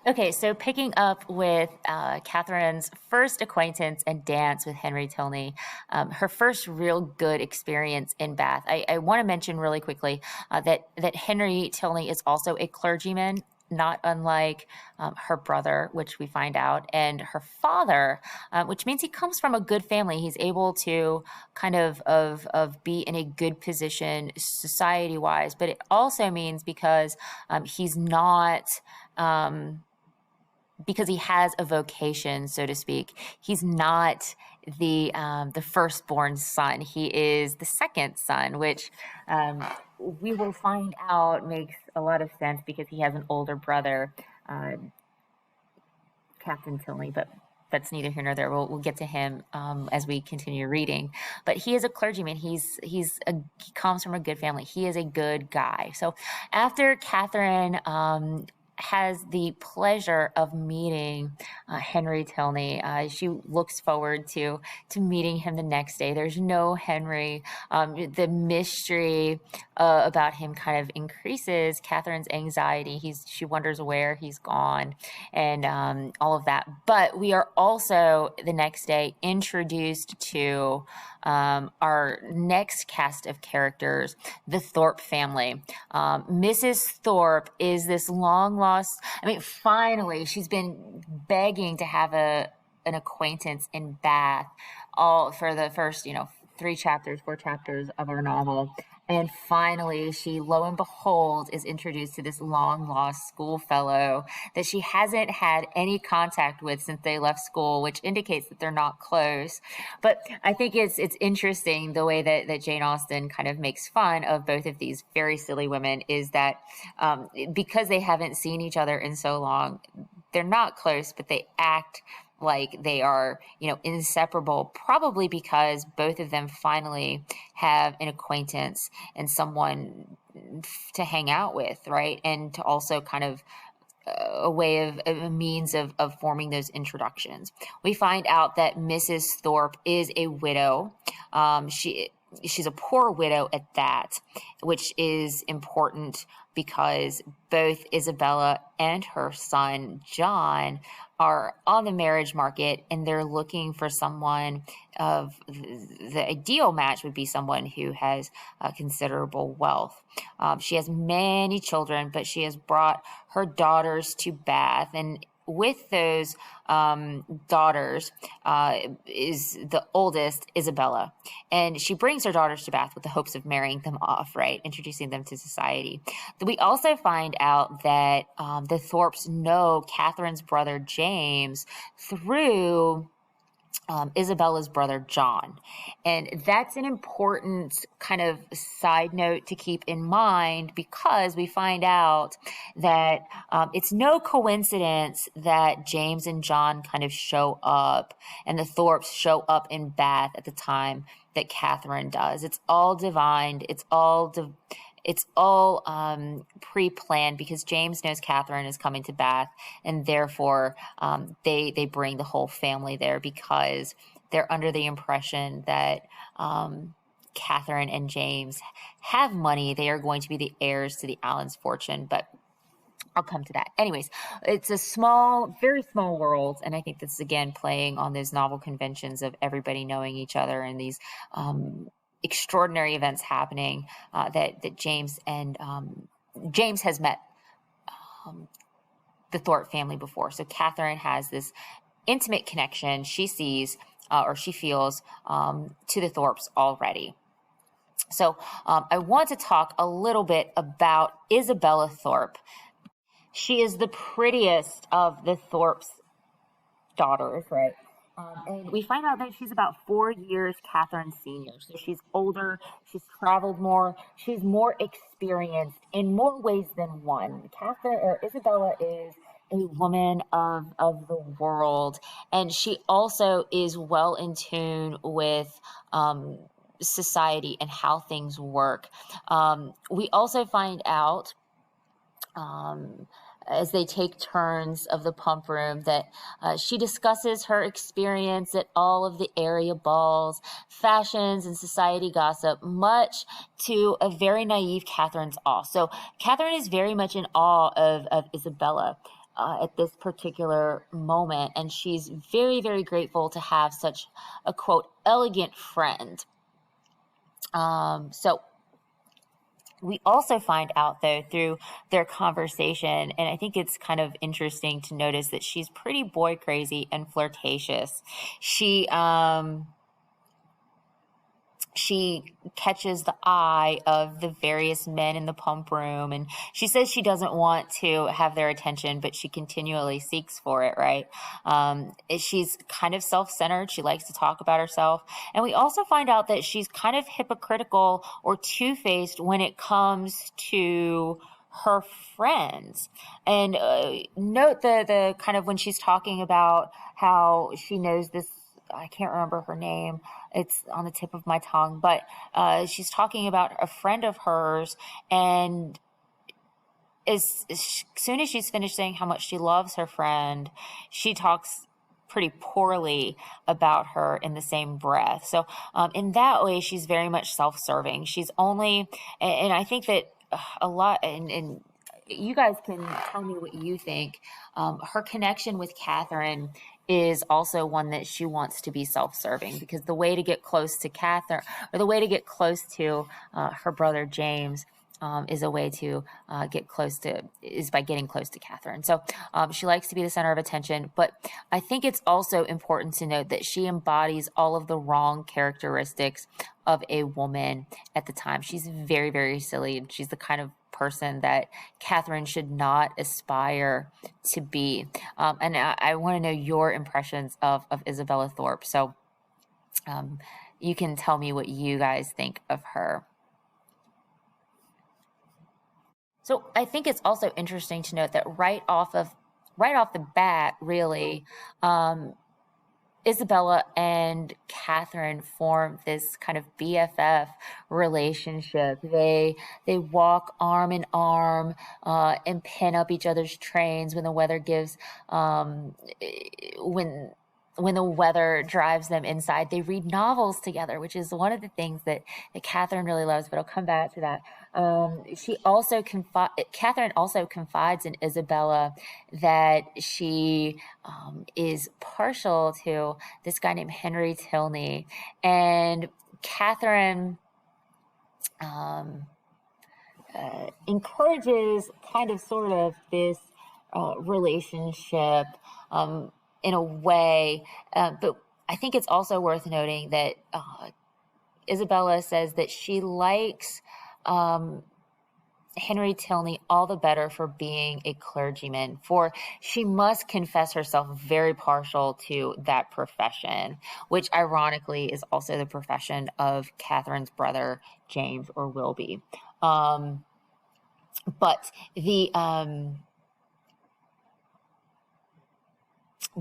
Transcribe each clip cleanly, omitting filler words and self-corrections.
Okay, so picking up with Catherine's first acquaintance and dance with Henry Tilney, her first real good experience in Bath. I want to mention really quickly that Henry Tilney is also a clergyman, not unlike her brother, which we find out, and her father, which means he comes from a good family. He's able to kind of be in a good position society wise, but it also means he's not. Because he has a vocation, so to speak. He's not the firstborn son. He is the second son, which we will find out makes a lot of sense because he has an older brother, uh, Captain Tilney, but that's neither here nor there. We'll get to him as we continue reading. But he is a clergyman. He comes from a good family. He is a good guy. So after Catherine has the pleasure of meeting Henry Tilney. She looks forward to meeting him the next day. There's no Henry. The mystery about him kind of increases. Catherine's anxiety. She wonders where he's gone, and all of that. But we are also the next day introduced to our next cast of characters, the Thorpe family. Mrs. Thorpe is this long lost, finally, she's been begging to have an acquaintance in Bath all for the first, 4 chapters of our novel. And finally, she, lo and behold, is introduced to this long lost schoolfellow that she hasn't had any contact with since they left school, which indicates that they're not close. But I think it's interesting the way that Jane Austen kind of makes fun of both of these very silly women is that because they haven't seen each other in so long, they're not close, but they act like they are, inseparable, probably because both of them finally have an acquaintance and someone to hang out with, right? And to also kind of a means of forming those introductions. We find out that Mrs. Thorpe is a widow. She's a poor widow at that, which is important because both Isabella and her son, John, are on the marriage market and they're looking for someone of the ideal match would be someone who has considerable wealth. She has many children, but she has brought her daughters to Bath, and with those daughters is the oldest, Isabella. And she brings her daughters to Bath with the hopes of marrying them off, right? Introducing them to society. We also find out that the Thorpes know Catherine's brother James through Isabella's brother John. And that's an important kind of side note to keep in mind because we find out that it's no coincidence that James and John kind of show up and the Thorpes show up in Bath at the time that Catherine does. It's all divined. It's all pre-planned because James knows Catherine is coming to Bath, and therefore they bring the whole family there because they're under the impression that Catherine and James have money. They are going to be the heirs to the Allens' fortune, but I'll come to that. Anyways, it's a small, very small world, and I think this is, again, playing on those novel conventions of everybody knowing each other and these extraordinary events happening that James and James has met the Thorpe family before. So Catherine has this intimate connection she sees or she feels to the Thorpes already. So I want to talk a little bit about Isabella Thorpe. She is the prettiest of the Thorpes' daughters, right? And we find out that she's about 4 years Catherine's senior. So she's older, she's traveled more, she's more experienced in more ways than one. Isabella is a woman of the world, and she also is well in tune with society and how things work. We also find out as they take turns of the pump room that she discusses her experience at all of the area balls, fashions, and society gossip, much to a very naive Catherine's awe. So Catherine is very much in awe of Isabella. at this particular moment, and she's very, very grateful to have such a, quote, elegant friend. So we also find out, though, through their conversation, and I think it's kind of interesting to notice that she's pretty boy crazy and flirtatious. She catches the eye of the various men in the pump room, and she says she doesn't want to have their attention, but she continually seeks for it, right? She's kind of self-centered. She likes to talk about herself. And we also find out that she's kind of hypocritical or two-faced when it comes to her friends. And note the kind of when she's talking about how she knows this, I can't remember her name. It's on the tip of my tongue, but she's talking about a friend of hers, and as soon as she's finished saying how much she loves her friend, she talks pretty poorly about her in the same breath. So in that way, she's very much self-serving. She's only, and I think that a lot, and you guys can tell me what you think. Her connection with Catherine is also one that she wants to be self-serving, because the way to get close to Catherine, or the way to get close to her brother James, is a way to is by getting close to Catherine. So she likes to be the center of attention, but I think it's also important to note that she embodies all of the wrong characteristics of a woman at the time. She's very, very silly, and she's the kind of person that Catherine should not aspire to be. And I want to know your impressions of Isabella Thorpe. So you can tell me what you guys think of her. So I think it's also interesting to note that right off the bat, really, Isabella and Catherine form this kind of BFF relationship. They walk arm in arm and pin up each other's trains when the weather gives when the weather drives them inside. They read novels together, which is one of the things that Catherine really loves, but I'll come back to that. Catherine also confides in Isabella that she is partial to this guy named Henry Tilney, and Catherine encourages kind of sort of this relationship in a way, but I think it's also worth noting that Isabella says that she likes Henry Tilney all the better for being a clergyman, for she must confess herself very partial to that profession, which ironically is also the profession of Catherine's brother, James, or will be. But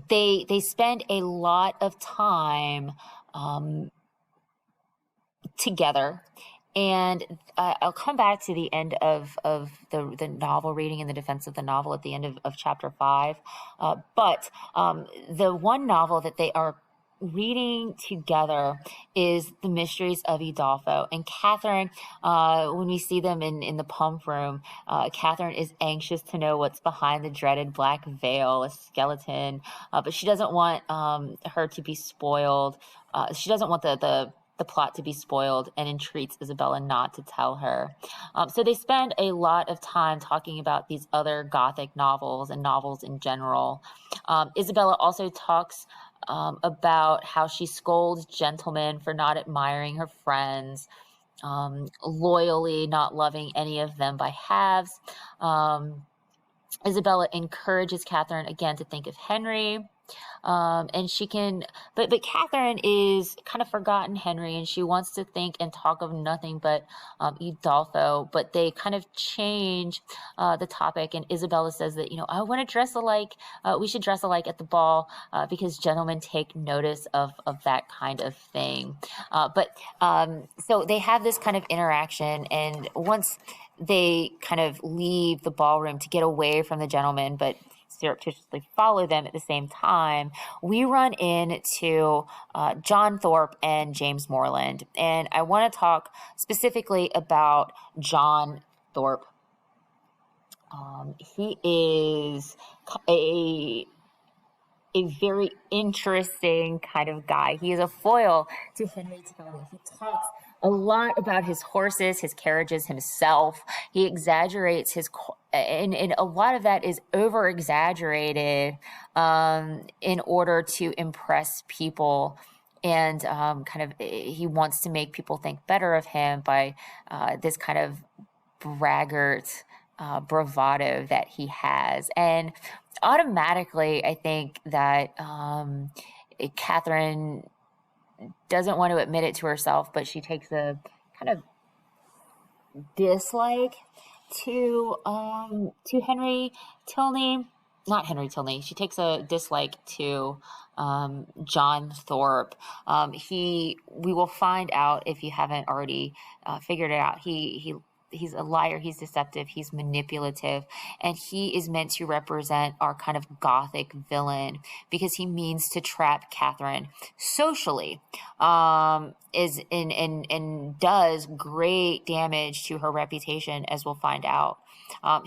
they spend a lot of time together. And I'll come back to the end of the novel reading in the defense of the novel at the end of chapter 5. But the one novel that they are reading together is The Mysteries of Udolpho. And Catherine, when we see them in the pump room, Catherine is anxious to know what's behind the dreaded black veil, a skeleton, but she doesn't want her to be spoiled. She doesn't want the plot to be spoiled, and entreats Isabella not to tell her. So they spend a lot of time talking about these other Gothic novels and novels in general. Isabella also talks about how she scolds gentlemen for not admiring her friends, loyally not loving any of them by halves. Isabella encourages Catherine again to think of Henry. And she can, but Catherine is kind of forgotten Henry, and she wants to think and talk of nothing but Udolpho. But they kind of change the topic, and Isabella says that, I want to dress alike. We should dress alike at the ball because gentlemen take notice of that kind of thing. So they have this kind of interaction, and once they kind of leave the ballroom to get away from the gentlemen, but surreptitiously follow them at the same time, we run into John Thorpe and James Morland. And I want to talk specifically about John Thorpe. He is a a very interesting kind of guy. He is a foil to Henry Tilney. He talks a lot about his horses, his carriages, himself. He exaggerates and a lot of that is over exaggerated in order to impress people. And he wants to make people think better of him by this kind of braggart bravado that he has. And automatically, I think that Catherine doesn't want to admit it to herself, but she takes a kind of dislike to Henry Tilney. Not Henry Tilney. She takes a dislike to John Thorpe. We will find out, if you haven't already figured it out, he's a liar, he's deceptive, he's manipulative, and he is meant to represent our kind of gothic villain because he means to trap Catherine socially, and does great damage to her reputation, as we'll find out.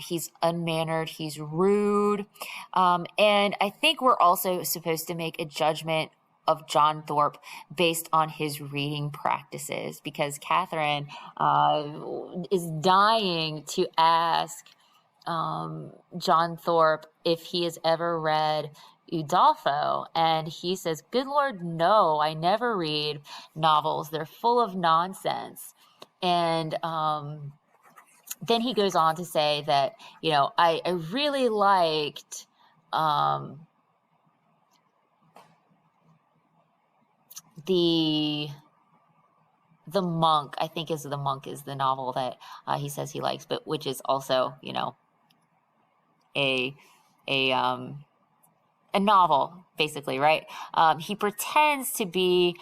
He's unmannered, he's rude, and I think we're also supposed to make a judgment of John Thorpe based on his reading practices, because Catherine is dying to ask John Thorpe if he has ever read Udolpho, and he says, "Good Lord, no, I never read novels. They're full of nonsense." And then he goes on to say that, I really liked the Monk. I think The Monk is the novel that he says he likes, but which is also, a novel, basically, right? He pretends to be,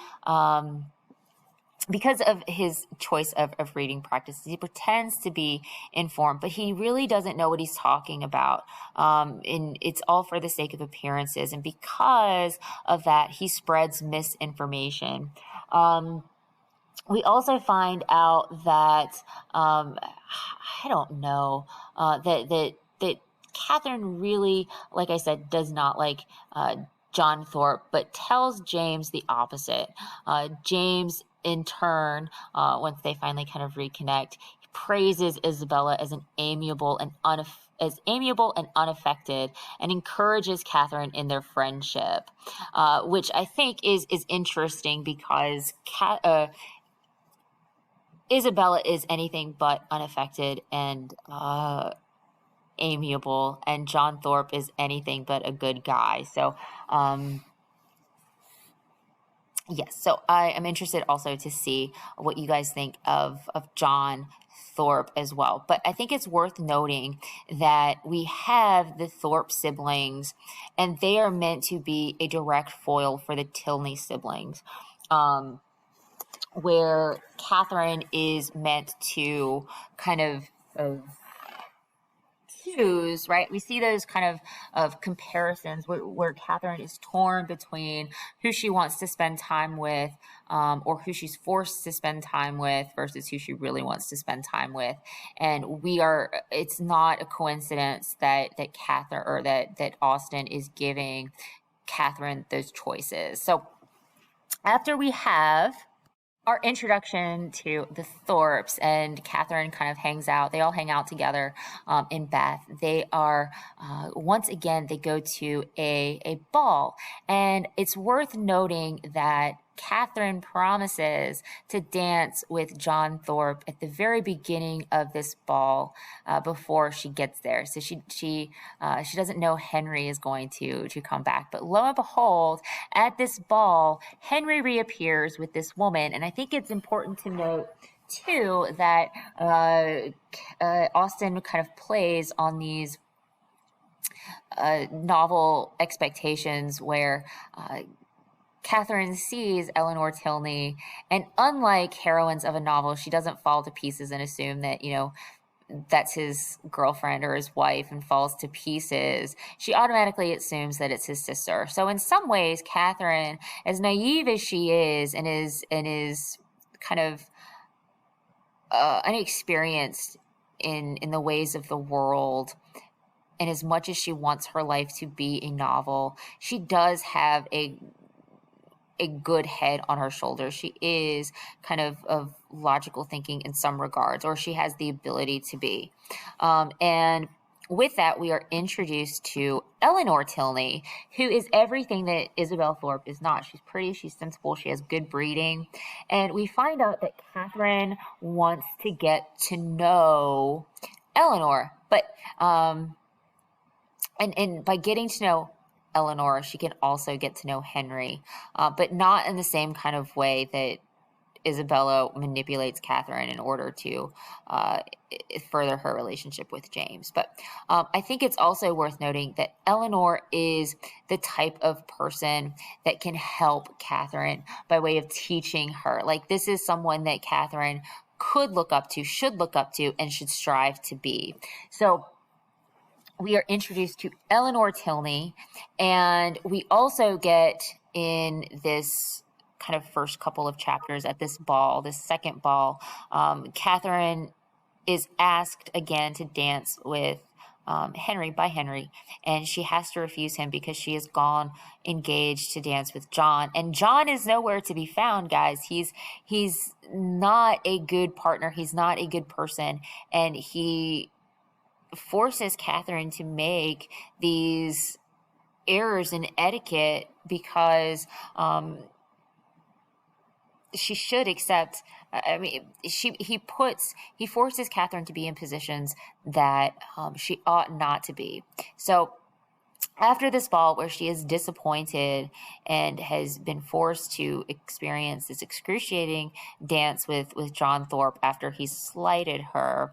because of his choice of reading practices, he pretends to be informed, but he really doesn't know what he's talking about. And it's all for the sake of appearances. And because of that, he spreads misinformation. We also find out that, I don't know, that Catherine really, like I said, does not like John Thorpe, but tells James the opposite. James, in turn, once they finally kind of reconnect, praises Isabella as amiable and unaffected, and encourages Catherine in their friendship, which I think is interesting because Isabella is anything but unaffected and amiable, and John Thorpe is anything but a good guy. So, yes, so I am interested also to see what you guys think of John Thorpe as well. But I think it's worth noting that we have the Thorpe siblings, and they are meant to be a direct foil for the Tilney siblings, where Catherine is meant to kind of choose, right? We see those kind of comparisons where Catherine is torn between who she wants to spend time with, or who she's forced to spend time with versus who she really wants to spend time with. And it's not a coincidence that Catherine, or that Austen is giving Catherine those choices. So after we have our introduction to the Thorpes, and Catherine kind of hangs out. They all hang out together in Bath. They are, once again, they go to a ball. And it's worth noting that Catherine promises to dance with John Thorpe at the very beginning of this ball, before she gets there. So she doesn't know Henry is going to come back. But lo and behold, at this ball, Henry reappears with this woman. And I think it's important to note too that Austen kind of plays on these novel expectations where Catherine sees Eleanor Tilney, and unlike heroines of a novel, she doesn't fall to pieces and assume that, that's his girlfriend or his wife and falls to pieces. She automatically assumes that it's his sister. So in some ways, Catherine, as naive as she is and is kind of inexperienced in the ways of the world, and as much as she wants her life to be a novel, she does have a good head on her shoulders. She is kind of logical thinking in some regards, or she has the ability to be. And with that, we are introduced to Eleanor Tilney, who is everything that Isabel Thorpe is not. She's pretty, she's sensible, she has good breeding. And we find out that Catherine wants to get to know Eleanor, but and by getting to know Eleanor, she can also get to know Henry, but not in the same kind of way that Isabella manipulates Catherine in order to further her relationship with James. But I think it's also worth noting that Eleanor is the type of person that can help Catherine by way of teaching her. Like, this is someone that Catherine could look up to, should look up to, and should strive to be. So we are introduced to Eleanor Tilney, and we also get in this kind of first couple of chapters at this ball, this second ball, Catherine is asked again to dance with Henry, and she has to refuse him because she has gone engaged to dance with John, and John is nowhere to be found, guys. He's not a good partner. He's not a good person, and he forces Catherine to make these errors in etiquette because she should accept. I mean, he forces Catherine to be in positions that she ought not to be. So after this ball, where she is disappointed and has been forced to experience this excruciating dance with John Thorpe after he slighted her,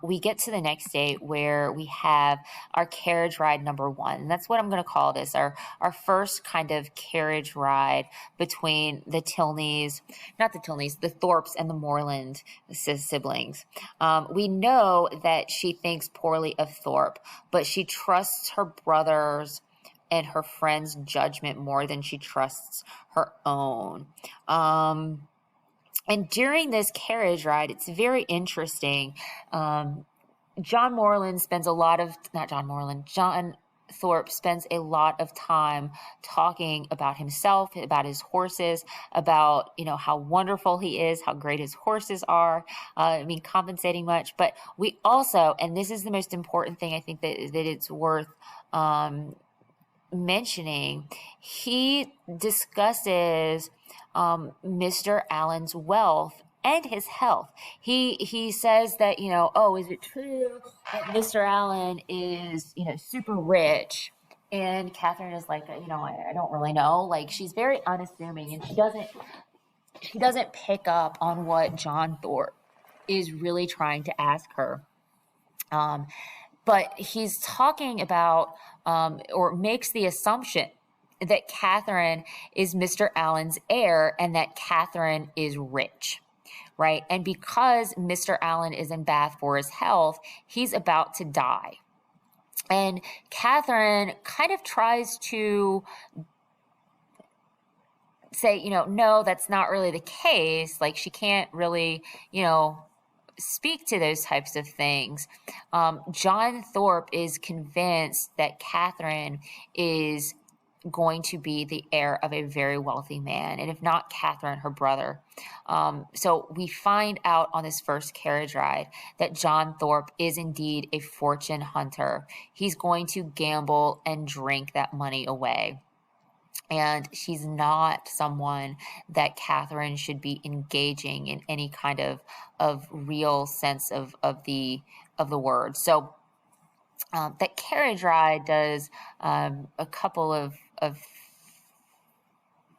we get to the next day where we have our carriage ride number one. And that's what I'm going to call this, our first kind of carriage ride between the Tilneys, not the Tilneys, the Thorpes and the Moreland siblings. We know that she thinks poorly of Thorpe, but she trusts her brother's and her friend's judgment more than she trusts her own. And during this carriage ride, it's very interesting. John Thorpe spends a lot of time talking about himself, about his horses, about, how wonderful he is, how great his horses are, compensating much. But we also, and this is the most important thing I think that it's worth mentioning, he discusses Mr. Allen's wealth and his health. He says that, is it true that Mr. Allen is, super rich? And Catherine is like, I don't really know. Like, she's very unassuming, and she doesn't pick up on what John Thorpe is really trying to ask her. But he's talking about, or makes the assumption that Catherine is Mr. Allen's heir and that Catherine is rich, right? And because Mr. Allen is in Bath for his health, he's about to die. And Catherine kind of tries to say, no, that's not really the case. Like, she can't really, speak to those types of things. John Thorpe is convinced that Catherine is going to be the heir of a very wealthy man, and if not Catherine, her brother. So we find out on this first carriage ride that John Thorpe is indeed a fortune hunter. He's going to gamble and drink that money away. And she's not someone that Catherine should be engaging in any kind of real sense of the word. So that carriage ride does a couple of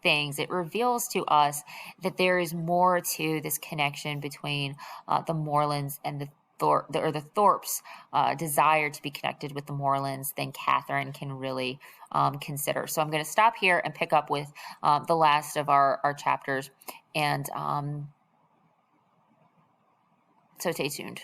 things. It reveals to us that there is more to this connection between the Morelands and the Thorpes' desire to be connected with the Morelands than Catherine can really consider. So I'm going to stop here and pick up with the last of our chapters, and so stay tuned.